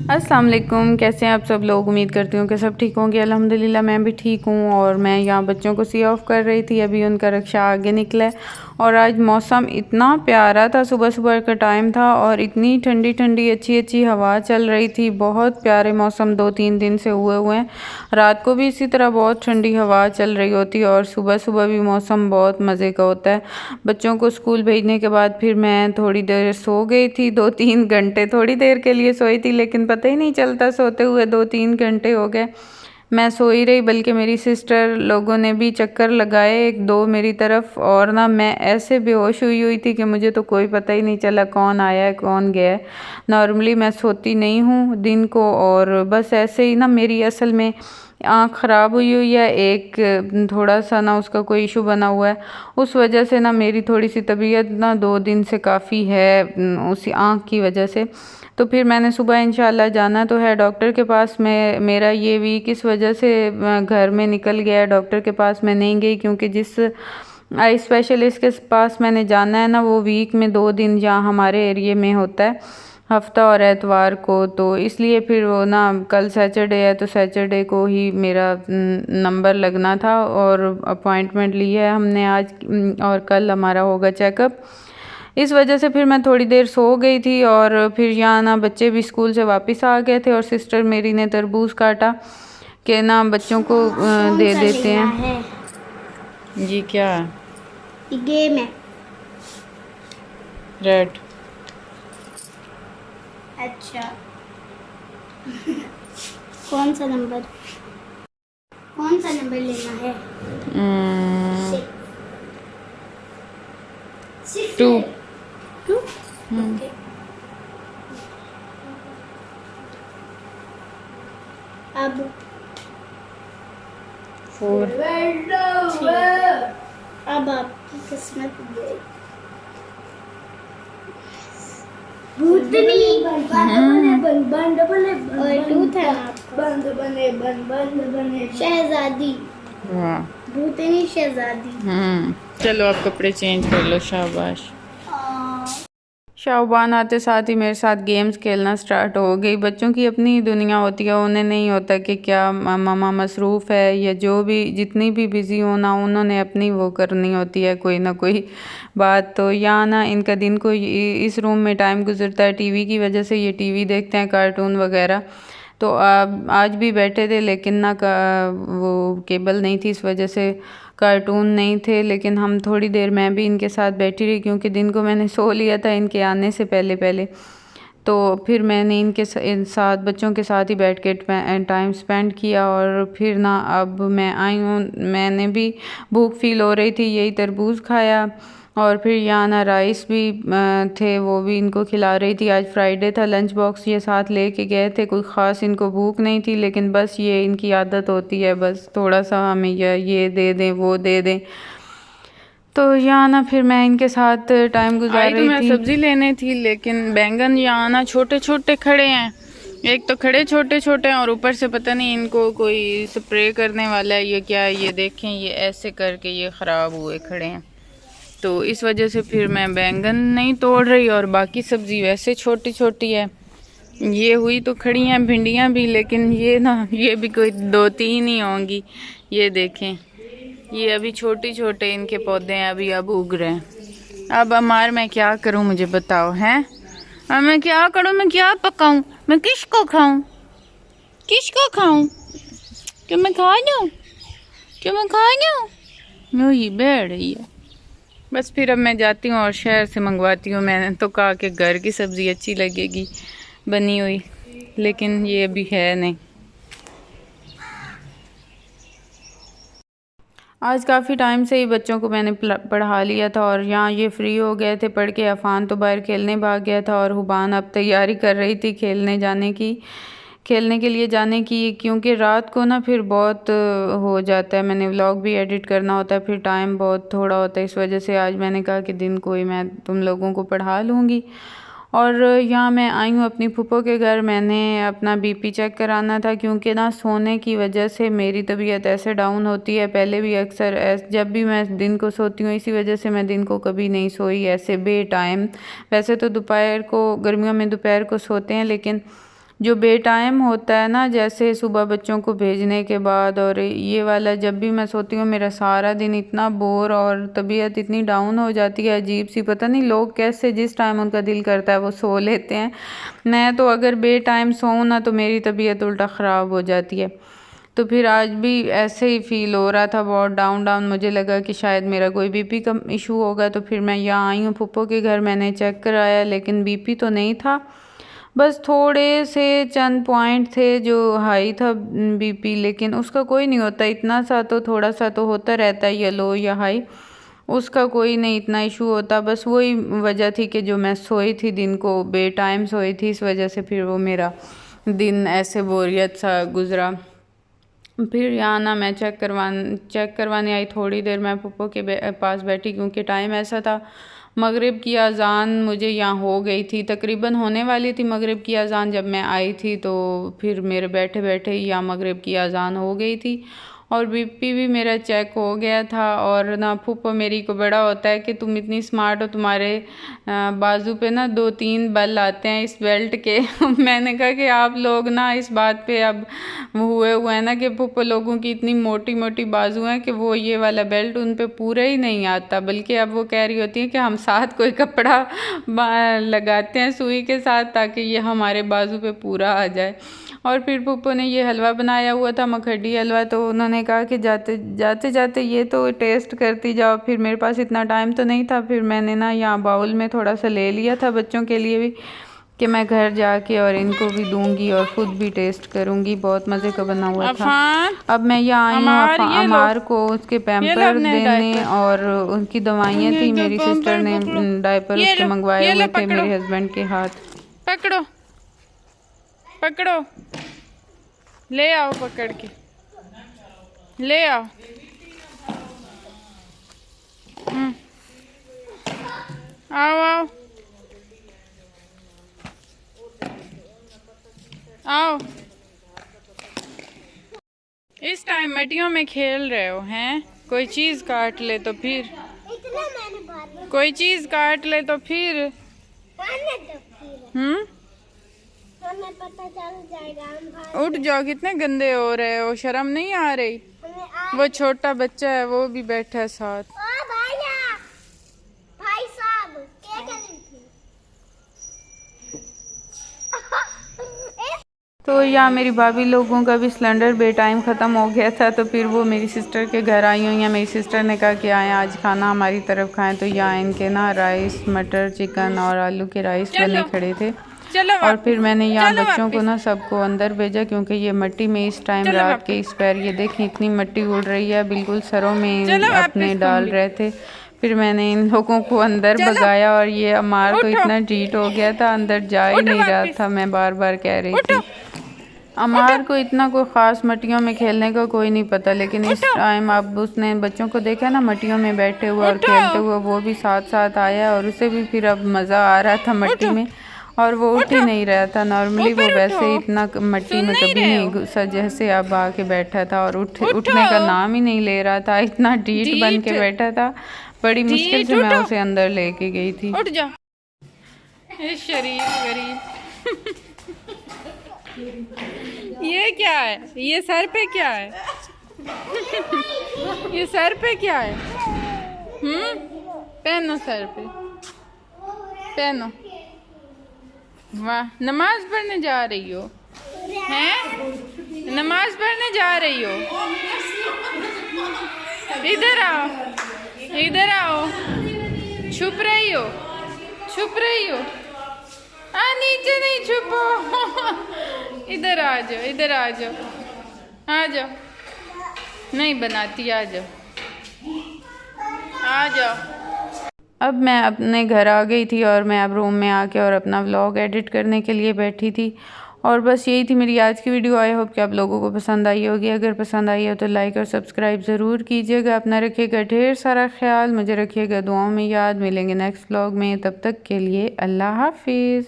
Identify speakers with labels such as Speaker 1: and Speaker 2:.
Speaker 1: अस्सलाम वालेकुम। कैसे हैं आप सब लोग? उम्मीद करती हूँ कि सब ठीक होंगे। अल्हम्दुलिल्लाह मैं भी ठीक हूँ। और मैं यहाँ बच्चों को सी ऑफ़ कर रही थी, अभी उनका रिक्शा आगे निकला है। और आज मौसम इतना प्यारा था, सुबह सुबह का टाइम था और इतनी ठंडी ठंडी अच्छी अच्छी हवा चल रही थी। बहुत प्यारे मौसम 2-3 दिन से हुए हैं। रात को भी इसी तरह बहुत ठंडी हवा चल रही होती है और सुबह सुबह भी मौसम बहुत मज़े का होता है। बच्चों को स्कूल भेजने के बाद फिर मैं थोड़ी देर सो गई थी, 2-3 घंटे थोड़ी देर के लिए सोई थी, लेकिन पता ही नहीं चलता सोते हुए 2-3 घंटे हो गए। मैं सो ही रही, बल्कि मेरी सिस्टर लोगों ने भी चक्कर लगाए 1-2 मेरी तरफ, और ना मैं ऐसे बेहोश हुई हुई थी कि मुझे तो कोई पता ही नहीं चला कौन आया है कौन गया है। नॉर्मली मैं सोती नहीं हूँ दिन को, और बस ऐसे ही ना मेरी असल में आँख ख़राब हुई हुई है, एक थोड़ा सा ना उसका कोई इशू बना हुआ है। उस वजह से ना मेरी थोड़ी सी तबीयत ना 2 दिन से काफ़ी है, उसी आँख की वजह से। तो फिर मैंने सुबह इंशाल्लाह जाना तो है डॉक्टर के पास। मैं मेरा ये वीक इस वजह से घर में निकल गया है, डॉक्टर के पास मैं नहीं गई, क्योंकि जिस आई स्पेशलिस्ट के पास मैंने जाना है ना, वो वीक में 2 दिन जहाँ हमारे एरिए में होता है, हफ्ता और एतवार को। तो इसलिए फिर वो ना कल सैटरडे है, तो सैटरडे को ही मेरा नंबर लगना था और अपॉइंटमेंट ली है हमने आज, और कल हमारा होगा चेकअप। इस वजह से फिर मैं थोड़ी देर सो गई थी, और फिर यहाँ ना बच्चे भी स्कूल से वापस आ गए थे और सिस्टर मेरी ने तरबूज काटा कि ना बच्चों को दे देते हैं। जी क्या
Speaker 2: गेम है?
Speaker 1: रेड।
Speaker 2: अच्छा। कौन सा नंबर लेना है?
Speaker 1: 2।
Speaker 2: टू। ओके। अब
Speaker 1: 4।
Speaker 2: अब आपकी किस्मत गई। भूतनी और 2 था शहजादी। भूतनी शहजादी।
Speaker 1: चलो आप कपड़े चेंज कर लो। शाबाश। शाहबान आते साथ ही मेरे साथ गेम्स खेलना स्टार्ट हो गई। बच्चों की अपनी दुनिया होती है, उन्हें नहीं होता कि क्या मामा मसरूफ़ है, या जो भी जितनी भी बिज़ी हो ना, उन्होंने अपनी वो करनी होती है कोई ना कोई बात। तो यहाँ ना इनका दिन को इस रूम में टाइम गुजरता है टीवी की वजह से। ये टीवी देखते हैं, कार्टून वगैरह। तो आज भी बैठे थे, लेकिन ना वो केबल नहीं थी, इस वजह से कार्टून नहीं थे। लेकिन हम थोड़ी देर मैं भी इनके साथ बैठी रही, क्योंकि दिन को मैंने सो लिया था इनके आने से पहले पहले। तो फिर मैंने इन साथ बच्चों के साथ ही बैठ के टाइम स्पेंड किया। और फिर ना अब मैं आई हूँ, मैंने भी भूख फील हो रही थी, यही तरबूज खाया। और फिर यहाँ ना राइस भी थे, वो भी इनको खिला रही थी। आज फ्राइडे था, लंच बॉक्स ये साथ लेके गए थे। कोई ख़ास इनको भूख नहीं थी, लेकिन बस ये इनकी आदत होती है, बस थोड़ा सा हमें ये दे दें वो दे दें। तो यहाँ ना फिर मैं इनके साथ टाइम गुजार रही थी। सब्ज़ी लेने थी, लेकिन बैंगन यहाँ ना छोटे छोटे खड़े हैं। एक तो खड़े छोटे छोटे हैं, और ऊपर से पता नहीं इनको कोई स्प्रे करने वाला है, ये क्या है। ये देखें, ये ऐसे करके ये ख़राब हुए खड़े हैं। तो इस वजह से फिर मैं बैंगन नहीं तोड़ रही, और बाकी सब्ज़ी वैसे छोटी छोटी है। ये हुई तो खड़ी हैं भिंडियाँ भी, लेकिन ये ना ये भी कोई 2-3 ही होंगी। ये देखें, ये अभी छोटे छोटे इनके पौधे हैं, अभी अब उग रहे हैं। अब अमार मैं क्या करूं, मुझे बताओ हैं। अब मैं क्या करूं, मैं क्या पकाऊं, मैं किसको खाऊं, किसको खाऊं? क्यों मैं खा जाऊं, क्यों मैं खा जाऊं? मैं ही बैठ रही है। बस फिर अब मैं जाती हूँ और शहर से मंगवाती हूँ। मैंने तो कहा कि घर की सब्ज़ी अच्छी लगेगी बनी हुई, लेकिन ये अभी है नहीं। आज काफ़ी टाइम से ही बच्चों को मैंने पढ़ा लिया था, और यहाँ ये फ्री हो गए थे पढ़ के। अफ़ान तो बाहर खेलने भाग गया था, और हुबान अब तैयारी कर रही थी खेलने के लिए जाने की, क्योंकि रात को ना फिर बहुत हो जाता है। मैंने व्लॉग भी एडिट करना होता है, फिर टाइम बहुत थोड़ा होता है। इस वजह से आज मैंने कहा कि दिन को ही मैं तुम लोगों को पढ़ा लूँगी। और यहाँ मैं आई हूँ अपनी फूफो के घर। मैंने अपना बीपी चेक कराना था, क्योंकि ना सोने की वजह से मेरी तबीयत ऐसे डाउन होती है। पहले भी अक्सर जब भी मैं दिन को सोती हूँ, इसी वजह से मैं दिन को कभी नहीं सोई ऐसे बे टाइम। वैसे तो दोपहर को, गर्मियों में दोपहर को सोते हैं, लेकिन जो बे टाइम होता है ना, जैसे सुबह बच्चों को भेजने के बाद और ये वाला, जब भी मैं सोती हूँ मेरा सारा दिन इतना बोर और तबीयत इतनी डाउन हो जाती है, अजीब सी। पता नहीं लोग कैसे जिस टाइम उनका दिल करता है वो सो लेते हैं। मैं तो अगर बे टाइम सोऊं ना तो मेरी तबीयत उल्टा ख़राब हो जाती है। तो फिर आज भी ऐसे ही फ़ील हो रहा था, बहुत डाउन डाउन। मुझे लगा कि शायद मेरा कोई बीपी का इशू होगा, तो फिर मैं यहाँ आई हूँ फूफो के घर। मैंने चेक कराया लेकिन बीपी तो नहीं था, बस थोड़े से चंद पॉइंट थे जो हाई था बीपी, लेकिन उसका कोई नहीं होता इतना सा, तो थोड़ा सा तो होता रहता है येलो या हाई, उसका कोई नहीं इतना इशू होता। बस वही वजह थी कि जो मैं सोई थी दिन को बे टाइम सोई थी, इस वजह से फिर वो मेरा दिन ऐसे बोरियत सा गुज़रा। फिर यहाँ ना मैं चेक करवाने आई। थोड़ी देर मैं पप्पो के पास बैठी क्योंकि टाइम ऐसा था, मगरिब की अज़ान मुझे यहाँ हो गई थी, तकरीबन होने वाली थी मगरिब की अज़ान जब मैं आई थी। तो फिर मेरे बैठे बैठे ही यहाँ मगरिब की अज़ान हो गई थी और बीपी भी मेरा चेक हो गया था। और ना फूफो मेरी को बड़ा होता है कि तुम इतनी स्मार्ट हो, तुम्हारे बाजू पे ना 2-3 बल आते हैं इस बेल्ट के। मैंने कहा कि आप लोग ना इस बात पे अब हुए हैं ना कि फूफो लोगों की इतनी मोटी मोटी बाजू हैं कि वो ये वाला बेल्ट उन पे पूरा ही नहीं आता, बल्कि अब वो कह रही होती है कि हम साथ कोई कपड़ा लगाते हैं सुई के साथ ताकि ये हमारे बाजू पे पूरा आ जाए। और फिर पप्पू ने ये हलवा बनाया हुआ था, मखडी हलवा, तो उन्होंने कहा कि जाते जाते ये तो टेस्ट करती जाओ। फिर मेरे पास इतना टाइम तो नहीं था, फिर मैंने ना यहाँ बाउल में थोड़ा सा ले लिया था बच्चों के लिए भी कि मैं घर जाके और इनको भी दूंगी और ख़ुद भी टेस्ट करूंगी। बहुत मज़े का बना हुआ था। अब मैं यहाँ आई हूँ अमार को उसके पैम्पर देने, और उनकी दवाइयाँ थी, मेरी सिस्टर ने डायपर उसके मंगवाए हुए थे मेरे हस्बैंड के हाथ।
Speaker 3: पकड़ो पकड़ो, ले आओ, पकड़ के ले आओ। आओ आओ आओ। इस टाइम मटियों में खेल रहे हो हैं? कोई चीज काट ले तो फिर, कोई चीज काट ले तो फिर
Speaker 2: हमें पता चल जाएगा।
Speaker 3: उठ जाओ, कितने गंदे हो रहे हो, शर्म नहीं आ रही? वो छोटा बच्चा है वो भी बैठा है साथ।
Speaker 2: भाई साहब क्या कर रही थी?
Speaker 1: तो यहाँ मेरी भाभी लोगों का भी सिलेंडर बे टाइम ख़त्म हो गया था, तो फिर वो मेरी सिस्टर के घर आई हुई हैं। मेरी सिस्टर ने कहा कि आएँ आज खाना हमारी तरफ खाएं। तो यहाँ इनके ना राइस, मटर, चिकन और आलू के राइस बने खड़े थे। और फिर मैंने यहाँ बच्चों को ना सबको अंदर भेजा क्योंकि ये मिट्टी में इस टाइम रात के इस पैर, ये देखें इतनी मिट्टी उड़ रही है, बिल्कुल सरों में अपने डाल रहे थे। फिर मैंने इन लोगों को अंदर भगाया और ये अमार तो इतना ढीठ हो गया था, अंदर जा ही नहीं रहा था। मैं बार बार कह रही थी। अमार को इतना कोई ख़ास मट्टियों में खेलने का कोई नहीं पता, लेकिन इस टाइम अब उसने बच्चों को देखा ना मट्टियों में बैठे हुए और खेलते हुए, वो भी साथ साथ आया और उसे भी फिर अब मज़ा आ रहा था मट्टी में, और वो उठ ही नहीं रहा था। नॉर्मली वो वैसे इतना मट्टी में कभी नहीं घुसा, जैसे अब आके बैठा था और उठने का नाम ही नहीं ले रहा था, इतना ढीठ बन के बैठा था। बड़ी मुश्किल से मैं उसे अंदर लेके गई थी।
Speaker 3: उठ जा शरीफ गरीब। ये क्या है? ये सर पे क्या है? ये सर पे क्या है? पहनो सर पे, पहनो। वाह, नमाज पढ़ने जा रही हो हैं? नमाज पढ़ने जा रही हो? इधर आओ, इधर आओ। छुप रही हो, छुप रही हो? नीचे नहीं छुपो। इधर आ जाओ, इधर आ जाओ, आ जाओ। नहीं बनाती, आ जाओ, आ जाओ।
Speaker 1: अब मैं अपने घर आ गई थी और मैं अब रूम में आके और अपना व्लॉग एडिट करने के लिए बैठी थी। और बस यही थी मेरी आज की वीडियो। आई होप कि आप लोगों को पसंद आई होगी। अगर पसंद आई हो तो लाइक और सब्सक्राइब ज़रूर कीजिएगा। अपना रखिएगा ढेर सारा ख्याल, मुझे रखिएगा दुआओं में याद। मिलेंगे नेक्स्ट व्लॉग में, तब तक के लिए अल्लाह हाफिज़।